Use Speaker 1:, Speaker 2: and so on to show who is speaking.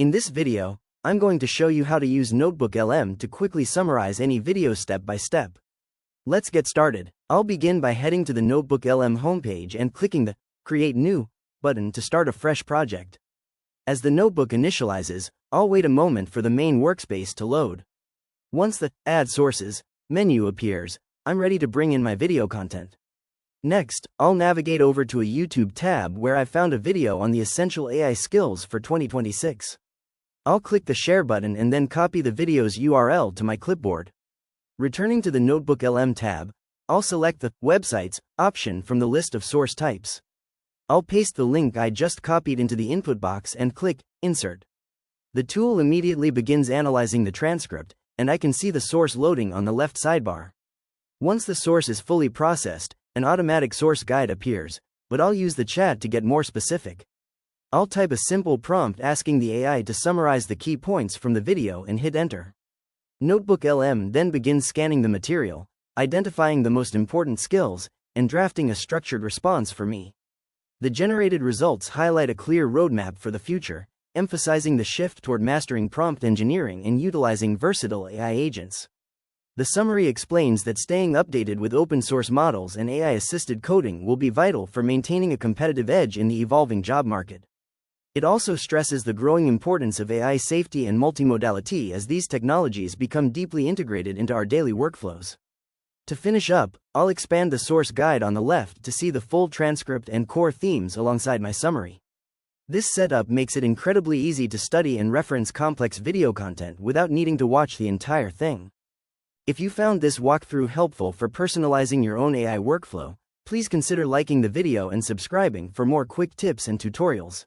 Speaker 1: In this video, I'm going to show you how to use NotebookLM to quickly summarize any video step by step. Let's get started. I'll begin by heading to the NotebookLM homepage and clicking the Create New button to start a fresh project. As the notebook initializes, I'll wait a moment for the main workspace to load. Once the Add Sources menu appears, I'm ready to bring in my video content. Next, I'll navigate over to a YouTube tab where I found a video on the essential AI skills for 2026. I'll click the Share button and then copy the video's URL to my clipboard. Returning to the NotebookLM tab, I'll select the Websites option from the list of source types. I'll paste the link I just copied into the input box and click Insert. The tool immediately begins analyzing the transcript, and I can see the source loading on the left sidebar. Once the source is fully processed, an automatic source guide appears, but I'll use the chat to get more specific. I'll type a simple prompt asking the AI to summarize the key points from the video and hit Enter. NotebookLM then begins scanning the material, identifying the most important skills, and drafting a structured response for me. The generated results highlight a clear roadmap for the future, emphasizing the shift toward mastering prompt engineering and utilizing versatile AI agents. The summary explains that staying updated with open-source models and AI-assisted coding will be vital for maintaining a competitive edge in the evolving job market. It also stresses the growing importance of AI safety and multimodality as these technologies become deeply integrated into our daily workflows. To finish up, I'll expand the source guide on the left to see the full transcript and core themes alongside my summary. This setup makes it incredibly easy to study and reference complex video content without needing to watch the entire thing. If you found this walkthrough helpful for personalizing your own AI workflow, please consider liking the video and subscribing for more quick tips and tutorials.